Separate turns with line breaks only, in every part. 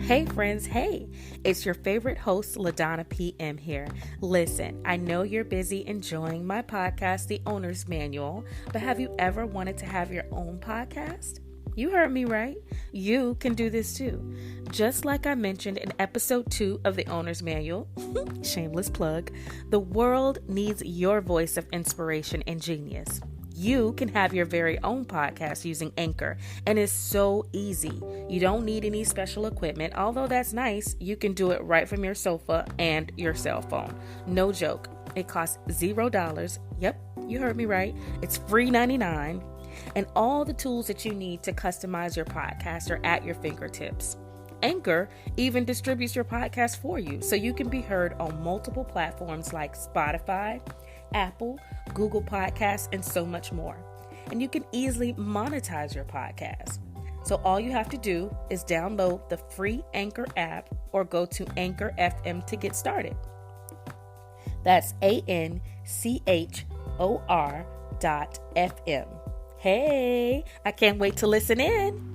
Hey friends, hey, it's your favorite host, LaDonna PM here. Listen, I know you're busy enjoying my podcast, The Owner's Manual, but have you ever wanted to have your own podcast? You heard me right. You can do this too. Just like I mentioned in episode 2 of The Owner's Manual, shameless plug, the world needs your voice of inspiration and genius. You can have your very own podcast using Anchor, and it's so easy. You don't need any special equipment. Although that's nice, you can do it right from your sofa and your cell phone. No joke. It costs $0. Yep, you heard me right. It's free 99. And all the tools that you need to customize your podcast are at your fingertips. Anchor even distributes your podcast for you, so you can be heard on multiple platforms like Spotify, Apple, Google Podcasts, and so much more. And you can easily monetize your podcast. So all you have to do is download the free Anchor app or go to Anchor FM to get started. That's ANCHOR.FM. Hey, I can't wait to listen in.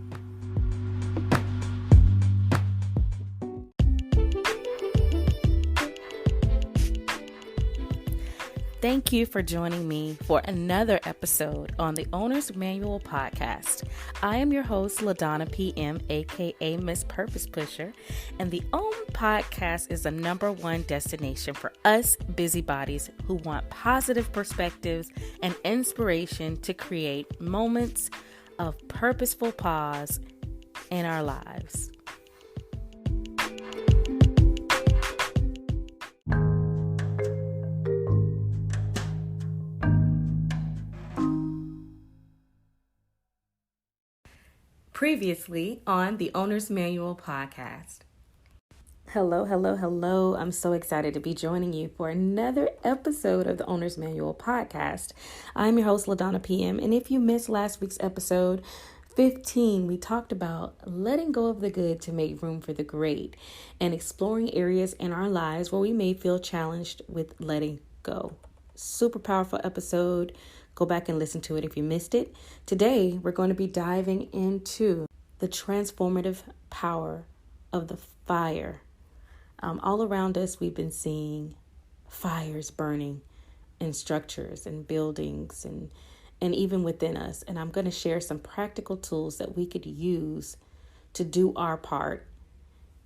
Thank you for joining me for another episode on the Owner's Manual podcast. I am your host, LaDonna PM, aka Miss Purpose Pusher, and the OWN podcast is the #1 destination for us busybodies who want positive perspectives and inspiration to create moments of purposeful pause in our lives. Previously on the Owner's Manual podcast. Hello. I'm so excited to be joining you for another episode of the Owner's Manual podcast. I'm your host, LaDonna PM, and if you missed last week's episode 15, we talked about letting go of the good to make room for the great and exploring areas in our lives where we may feel challenged with letting go. Super powerful episode. Go back and listen to it if you missed it. Today, we're going to be diving into the transformative power of the fire. All around us, we've been seeing fires burning in structures and buildings and even within us. And I'm going to share some practical tools that we could use to do our part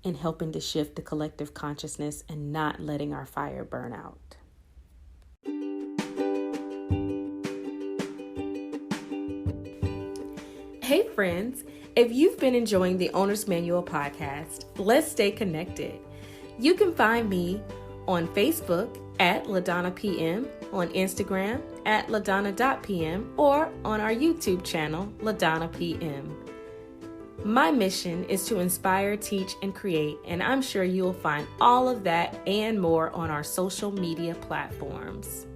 in helping to shift the collective consciousness and not letting our fire burn out. Hey friends, if you've been enjoying the Owner's Manual podcast, let's stay connected. You can find me on Facebook at LaDonna PM, on Instagram at LaDonna.PM, or on our YouTube channel, LaDonna PM. My mission is to inspire, teach, and create, and I'm sure you'll find all of that and more on our social media platforms.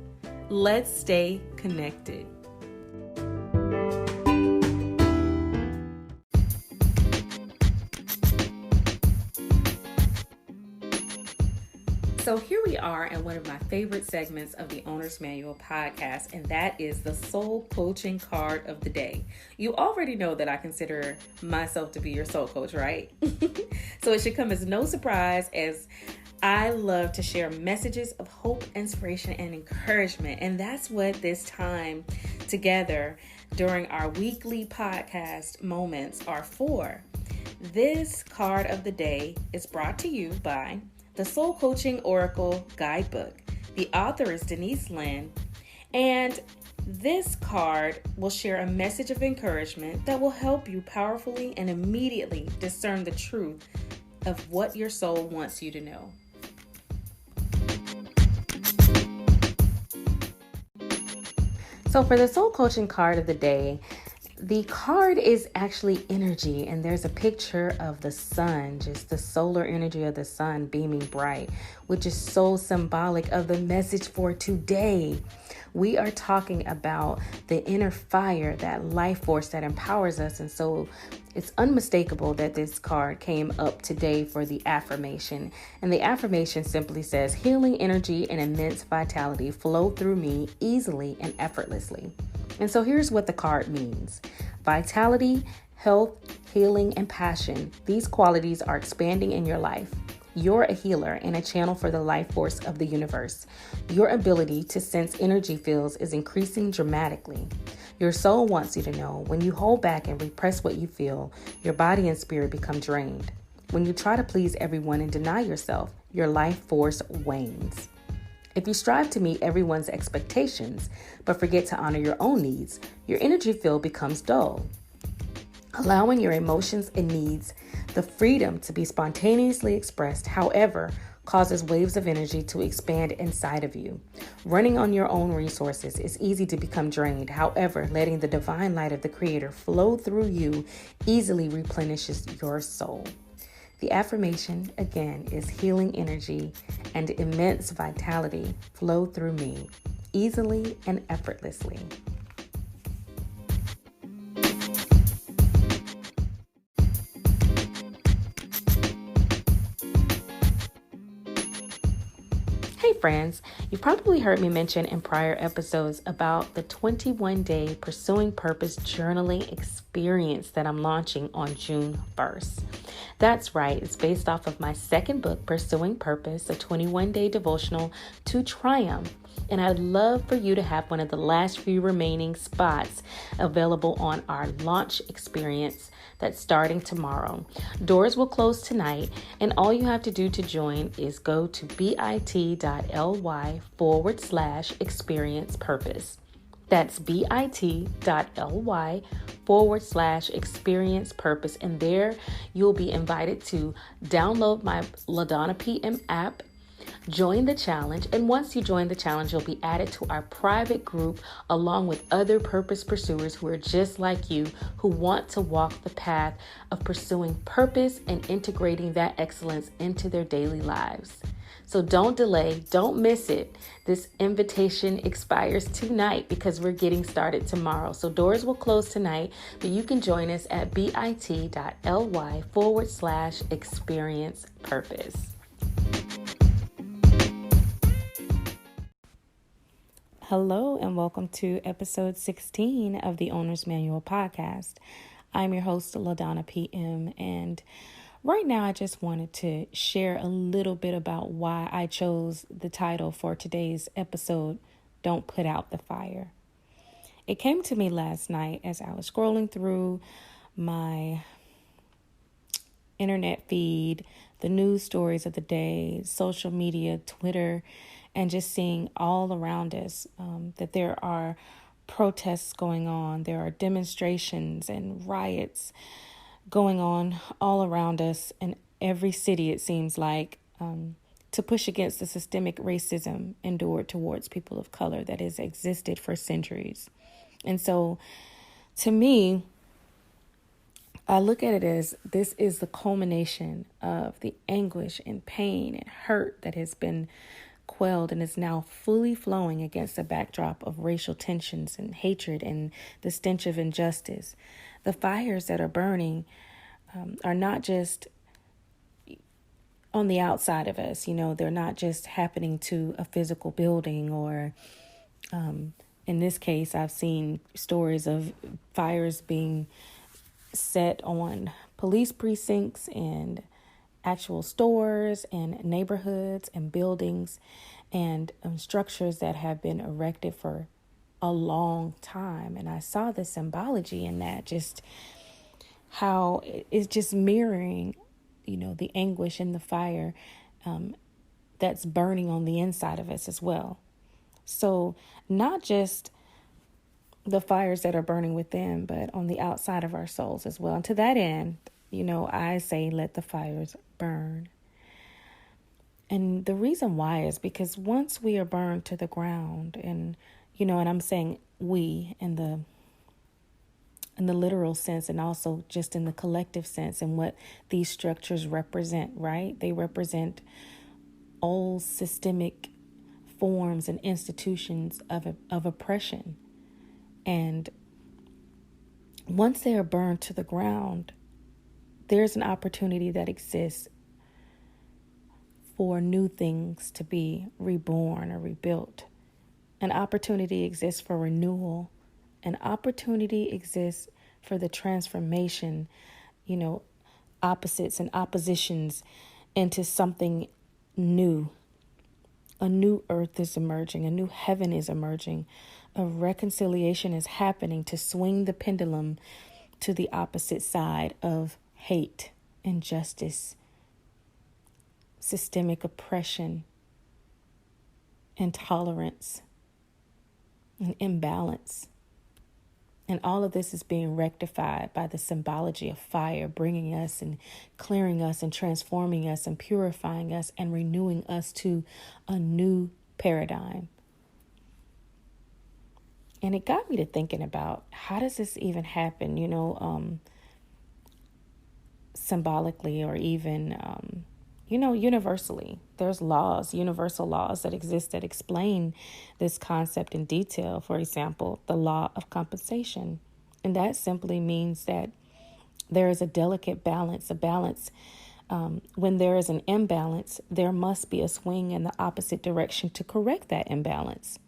Let's stay connected. So here we are in one of my favorite segments of the Owner's Manual podcast, and that is the soul coaching card of the day. You already know that I consider myself to be your soul coach, right? So it should come as no surprise, as I love to share messages of hope, inspiration, and encouragement. And that's what this time together during our weekly podcast moments are for. This card of the day is brought to you by the Soul Coaching Oracle Guidebook. The author is Denise Lynn, and this card will share a message of encouragement that will help you powerfully and immediately discern the truth of what your soul wants you to know. So for the Soul Coaching card of the day, the card is actually energy, and there's a picture of the sun, just the solar energy of the sun beaming bright, which is so symbolic of the message for today. We are talking about the inner fire, that life force that empowers us. And so it's unmistakable that this card came up today for the affirmation. And the affirmation simply says, healing energy and immense vitality flow through me easily and effortlessly. And so here's what the card means. Vitality Health, healing, and passion, these qualities are expanding in your life. You're a healer and a channel for the life force of the universe. Your ability to sense energy fields is increasing dramatically. Your soul wants you to know when you hold back and repress what you feel, your body and spirit become drained. When you try to please everyone and deny yourself, your life force wanes. If you strive to meet everyone's expectations, but forget to honor your own needs, your energy field becomes dull. Allowing your emotions and needs the freedom to be spontaneously expressed, however, causes waves of energy to expand inside of you. Running on your own resources is easy to become drained. However, letting the divine light of the Creator flow through you easily replenishes your soul. The affirmation, again, is healing energy and immense vitality flow through me easily and effortlessly. Hey friends, you've probably heard me mention in prior episodes about the 21-day Pursuing Purpose journaling experience that I'm launching on June 1st. That's right, it's based off of my second book, Pursuing Purpose, a 21-day devotional to triumph. And I'd love for you to have one of the last few remaining spots available on our launch experience that's starting tomorrow. Doors will close tonight, and all you have to do to join is go to bit.ly/experience purpose. That's bit.ly/experience purpose. And there you'll be invited to download my LaDonna PM app, join the challenge, and once you join the challenge, you'll be added to our private group along with other purpose pursuers who are just like you, who want to walk the path of pursuing purpose and integrating that excellence into their daily lives. So don't delay, don't miss it. This invitation expires tonight because we're getting started tomorrow. So doors will close tonight, but you can join us at bit.ly/experience purpose. Hello and welcome to episode 16 of the Owner's Manual podcast. I'm your host, LaDonna PM, and right now I just wanted to share a little bit about why I chose the title for today's episode, Don't Put Out the Fire. It came to me last night as I was scrolling through my internet feed, the news stories of the day, social media, Twitter, and just seeing all around us that there are protests going on, there are demonstrations and riots going on all around us in every city, it seems like, to push against the systemic racism endured towards people of color that has existed for centuries. And so, to me, I look at it as this is the culmination of the anguish and pain and hurt that has been quelled and is now fully flowing against the backdrop of racial tensions and hatred and the stench of injustice. The fires that are burning are not just on the outside of us, they're not just happening to a physical building or, in this case, I've seen stories of fires being set on police precincts and actual stores and neighborhoods and buildings and structures that have been erected for a long time. And I saw the symbology in that, just how it's just mirroring, the anguish and the fire that's burning on the inside of us as well. So not just the fires that are burning within, but on the outside of our souls as well. And to that end, I say, let the fires burn. And the reason why is because once we are burned to the ground, and I'm saying we in the literal sense, and also just in the collective sense, and what these structures represent, right? They represent old systemic forms and institutions of oppression. And once they are burned to the ground, there's an opportunity that exists for new things to be reborn or rebuilt. An opportunity exists for renewal. An opportunity exists for the transformation, opposites and oppositions into something new. A new earth is emerging, a new heaven is emerging. A reconciliation is happening to swing the pendulum to the opposite side of hate, injustice, systemic oppression, intolerance, and imbalance. And all of this is being rectified by the symbology of fire, bringing us and clearing us and transforming us and purifying us and renewing us to a new paradigm. And it got me to thinking about, how does this even happen, symbolically, or even, universally. There's laws, universal laws that exist that explain this concept in detail. For example, the law of compensation. And that simply means that there is a delicate balance, when there is an imbalance, there must be a swing in the opposite direction to correct that imbalance.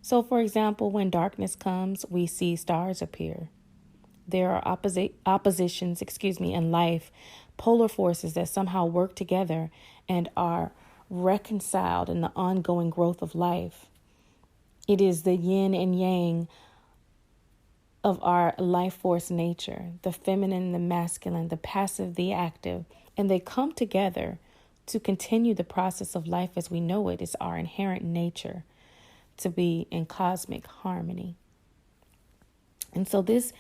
So, for example, when darkness comes, we see stars appear. There are oppositions in life, polar forces that somehow work together and are reconciled in the ongoing growth of life. It is the yin and yang of our life force nature, the feminine, the masculine, the passive, the active, and they come together to continue the process of life as we know it. It's our inherent nature to be in cosmic harmony. And so this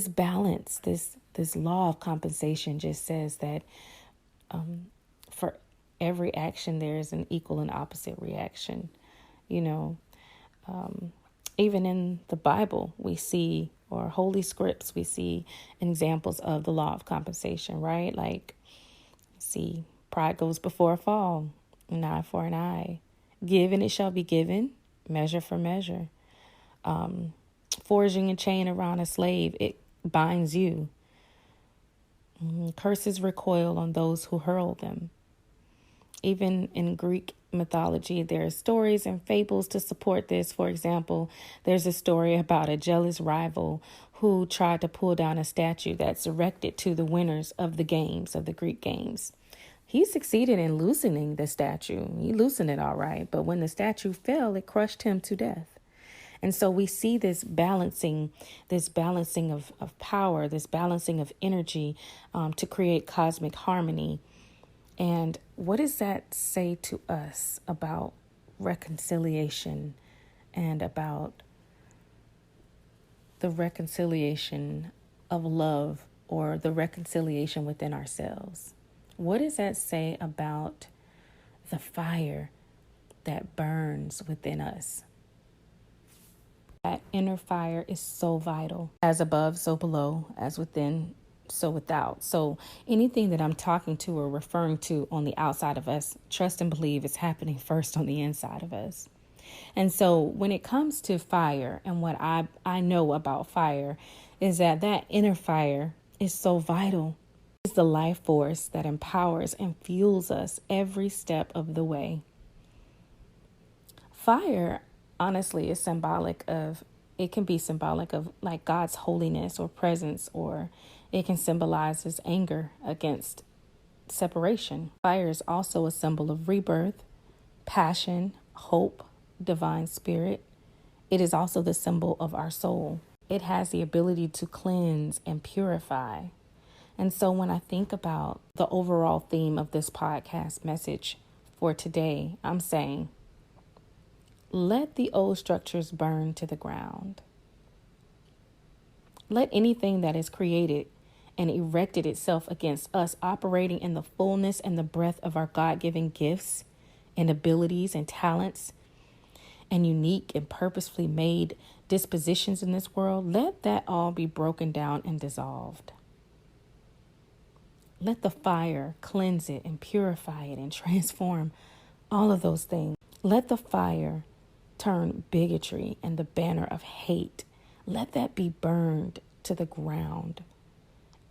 balance, this law of compensation just says that for every action, there is an equal and opposite reaction. Even in the Bible, we see, or holy scripts, we see examples of the law of compensation, right? Like, see, pride goes before a fall, an eye for an eye. Give and it shall be given, measure for measure. Forging a chain around a slave, it binds you. Curses recoil on those who hurl them. Even in Greek mythology, there are stories and fables to support this. For example, there's a story about a jealous rival who tried to pull down a statue that's erected to the winners of the Greek games. He succeeded in loosening the statue. He loosened it all right, but when the statue fell, it crushed him to death. And so we see this balancing of power, this balancing of energy to create cosmic harmony. And what does that say to us about reconciliation and about the reconciliation of love, or the reconciliation within ourselves? What does that say about the fire that burns within us? That inner fire is so vital. As above, so below, as within, so without. So anything that I'm talking to or referring to on the outside of us, trust and believe it's happening first on the inside of us. And so when it comes to fire, and what I know about fire is that inner fire is so vital. It's the life force that empowers and fuels us every step of the way. Fire, honestly, is it can be symbolic of like God's holiness or presence, or it can symbolize his anger against separation. Fire is also a symbol of rebirth, passion, hope, divine spirit. It is also the symbol of our soul. It has the ability to cleanse and purify. And so when I think about the overall theme of this podcast message for today, I'm saying, let the old structures burn to the ground. Let anything that is created and erected itself against us operating in the fullness and the breath of our God-given gifts and abilities and talents and unique and purposefully made dispositions in this world, let that all be broken down and dissolved. Let the fire cleanse it and purify it and transform all of those things. Let the fire turn bigotry and the banner of hate. Let that be burned to the ground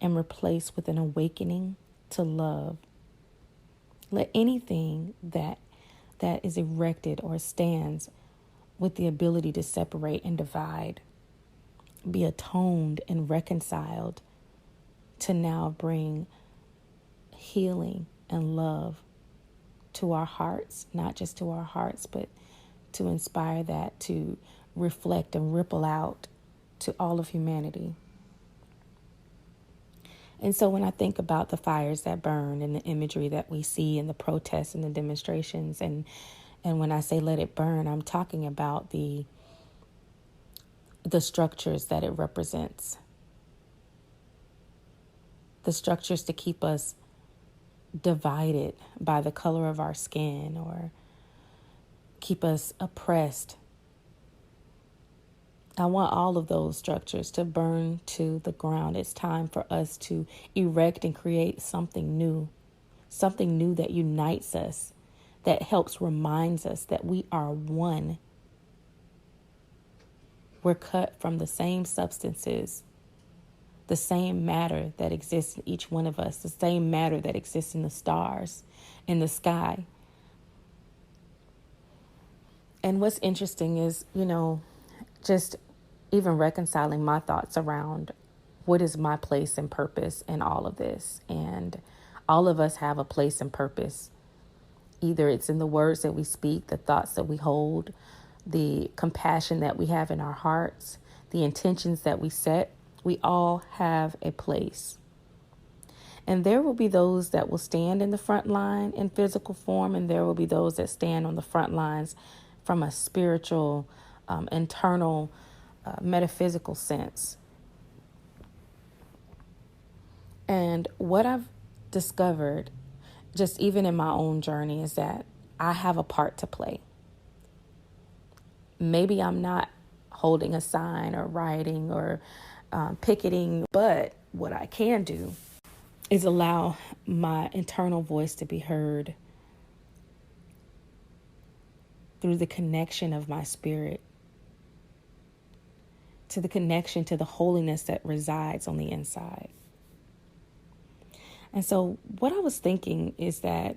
and replaced with an awakening to love. Let anything that is erected or stands with the ability to separate and divide be atoned and reconciled to now bring healing and love to our hearts, not just to our hearts, but to inspire that to reflect and ripple out to all of humanity. And so when I think about the fires that burn and the imagery that we see in the protests and the demonstrations, and when I say let it burn, I'm talking about the structures that it represents. The structures to keep us divided by the color of our skin or keep us oppressed. I want all of those structures to burn to the ground. It's time for us to erect and create something new that unites us, that helps reminds us that we are one. We're cut from the same substances, the same matter that exists in each one of us, the same matter that exists in the stars, in the sky. And what's interesting is, just even reconciling my thoughts around what is my place and purpose in all of this. And all of us have a place and purpose. Either it's in the words that we speak, the thoughts that we hold, the compassion that we have in our hearts, the intentions that we set. We all have a place. And there will be those that will stand in the front line in physical form, and there will be those that stand on the front lines from a spiritual, internal, metaphysical sense. And what I've discovered, just even in my own journey, is that I have a part to play. Maybe I'm not holding a sign or writing or picketing, but what I can do is allow my internal voice to be heard through the connection of my spirit, to the connection to the holiness that resides on the inside. And so what I was thinking is that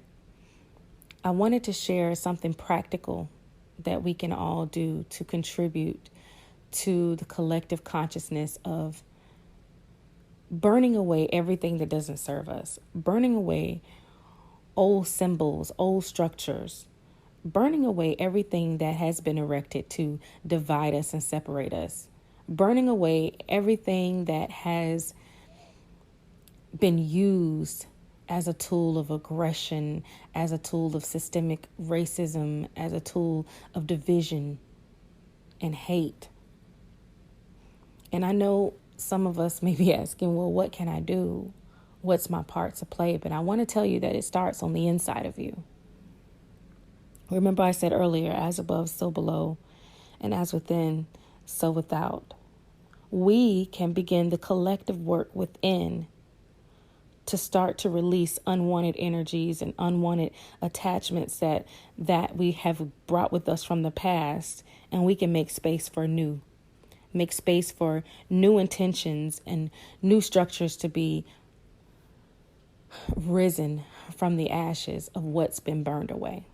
I wanted to share something practical that we can all do to contribute to the collective consciousness of burning away everything that doesn't serve us, burning away old symbols, old structures, burning away everything that has been erected to divide us and separate us, burning away everything that has been used as a tool of aggression, as a tool of systemic racism, as a tool of division and hate. And I know some of us may be asking, well, what can I do? What's my part to play? But I want to tell you that it starts on the inside of you. Remember I said earlier, as above, so below, and as within, so without. We can begin the collective work within to start to release unwanted energies and unwanted attachments that we have brought with us from the past, and we can make space for new. Make space for new intentions and new structures to be risen from the ashes of what's been burned away.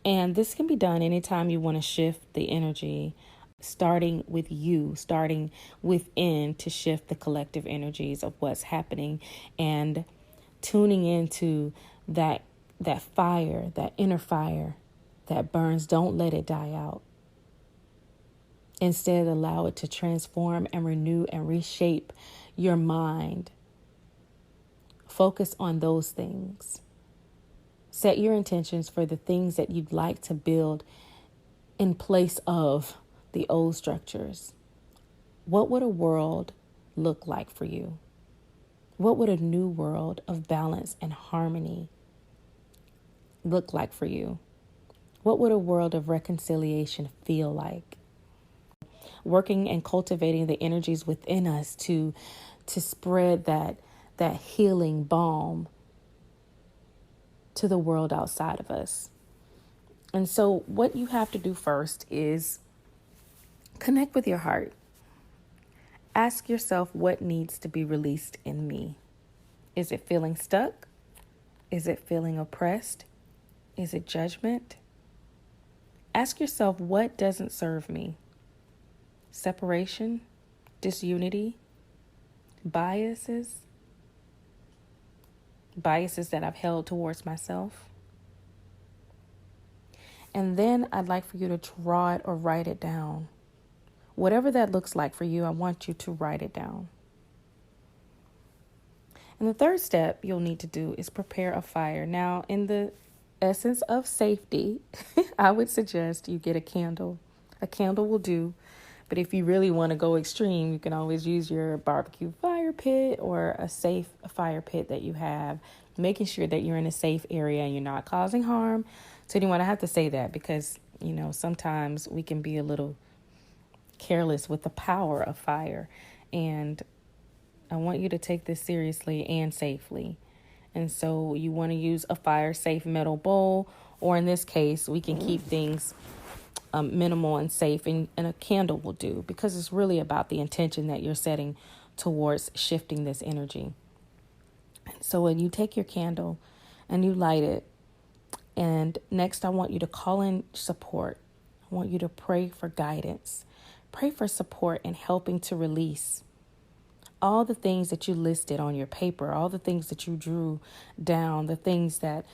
And this can be done anytime you want to shift the energy, starting with you, starting within to shift the collective energies of what's happening and tuning into that fire, that inner fire that burns. Don't let it die out. Instead, allow it to transform and renew and reshape your mind. Focus on those things. Set your intentions for the things that you'd like to build in place of the old structures. What would a world look like for you? What would a new world of balance and harmony look like for you? What would a world of reconciliation feel like? Working and cultivating the energies within us to spread that healing balm to the world outside of us. And so what you have to do first is connect with your heart. Ask yourself what needs to be released in me. Is it feeling stuck? Is it feeling oppressed? Is it judgment? Ask yourself, what doesn't serve me? Separation, disunity, biases that I've held towards myself. And then I'd like for you to draw it or write it down. Whatever that looks like for you, I want you to write it down. And the third step you'll need to do is prepare a fire. Now, in the essence of safety, I would suggest you get a candle. A candle will do. But if you really want to go extreme, you can always use your barbecue fire pit or a safe fire pit that you have, making sure that you're in a safe area and you're not causing harm to anyone. I have to say that because, sometimes we can be a little careless with the power of fire. And I want you to take this seriously and safely. And so you want to use a fire-safe metal bowl, or in this case, we can keep things minimal and safe, and a candle will do, because it's really about the intention that you're setting towards shifting this energy. So when you take your candle and you light it, and next I want you to call in support. I want you to pray for guidance. Pray for support in helping to release all the things that you listed on your paper, all the things that you drew down, the things that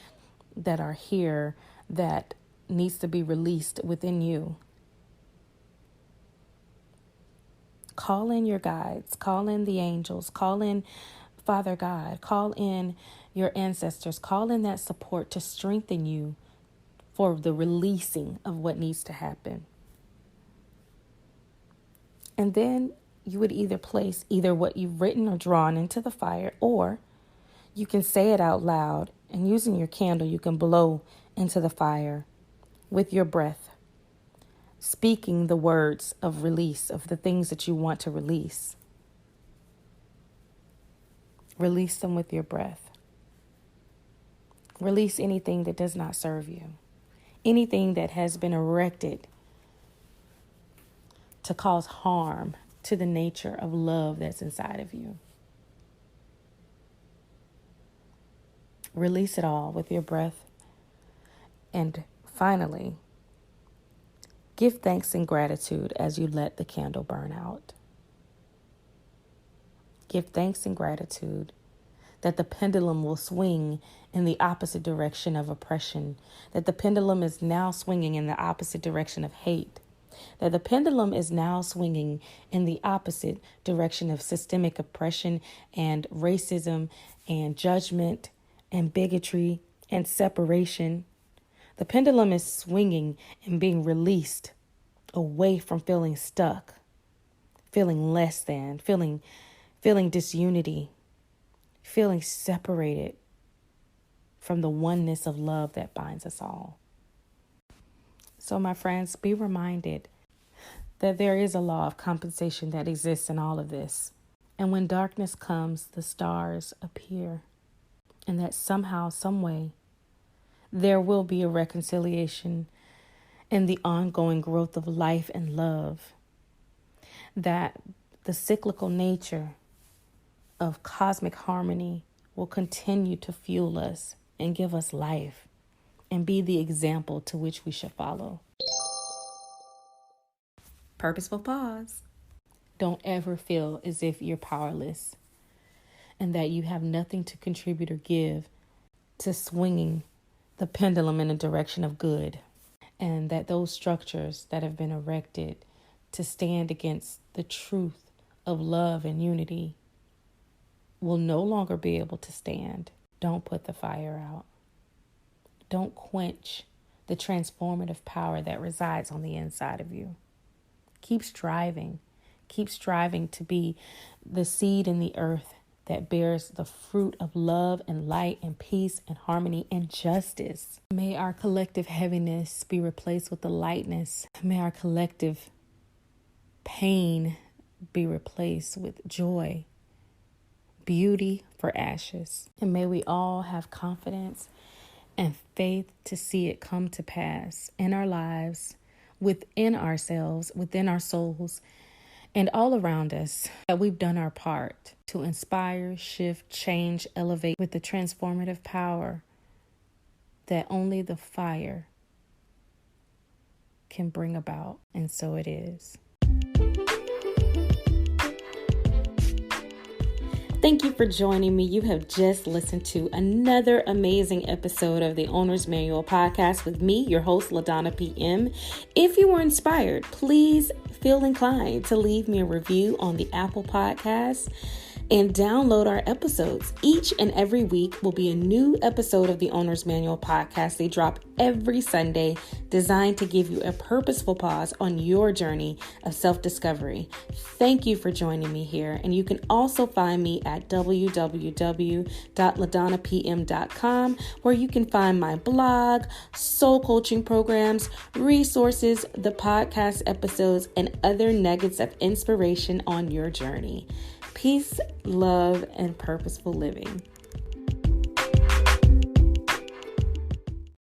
are here that needs to be released within you. Call in your guides, call in the angels, call in Father God, call in your ancestors, call in that support to strengthen you for the releasing of what needs to happen. And then you would either place what you've written or drawn into the fire, or you can say it out loud, and using your candle, you can blow into the fire with your breath, speaking the words of release of the things that you want to release. Release them with your breath. Release anything that does not serve you, anything that has been erected to cause harm to the nature of love that's inside of you. Release it all with your breath. And finally, give thanks and gratitude as you let the candle burn out. Give thanks and gratitude that the pendulum will swing in the opposite direction of oppression, that the pendulum is now swinging in the opposite direction of hate, that the pendulum is now swinging in the opposite direction of systemic oppression and racism and judgment and bigotry and separation. The pendulum is swinging and being released away from feeling stuck, feeling less than, feeling disunity, feeling separated from the oneness of love that binds us all. So, my friends, be reminded that there is a law of compensation that exists in all of this. And when darkness comes, the stars appear. And that somehow, some way, there will be a reconciliation in the ongoing growth of life and love. That the cyclical nature of cosmic harmony will continue to fuel us and give us life and be the example to which we should follow. Purposeful pause. Don't ever feel as if you're powerless and that you have nothing to contribute or give to swinging the pendulum in the direction of good, and that those structures that have been erected to stand against the truth of love and unity will no longer be able to stand. Don't put the fire out. Don't quench the transformative power that resides on the inside of you. Keep striving. Keep striving to be the seed in the earth that bears the fruit of love and light and peace and harmony and justice. May our collective heaviness be replaced with the lightness. May our collective pain be replaced with joy, beauty for ashes. And may we all have confidence and faith to see it come to pass in our lives, within ourselves, within our souls, and all around us, that we've done our part to inspire, shift, change, elevate with the transformative power that only the fire can bring about. And so it is. Thank you for joining me. You have just listened to another amazing episode of the Owner's Manual podcast with me, your host, LaDonna PM. If you were inspired, please feel inclined to leave me a review on the Apple Podcast and download our episodes. Each and every week will be a new episode of the Owner's Manual podcast. They drop every Sunday, designed to give you a purposeful pause on your journey of self-discovery. Thank you for joining me here. And you can also find me at www.ladonnapm.com, where you can find my blog, soul coaching programs, resources, the podcast episodes, and other nuggets of inspiration on your journey. Peace, love, and purposeful living.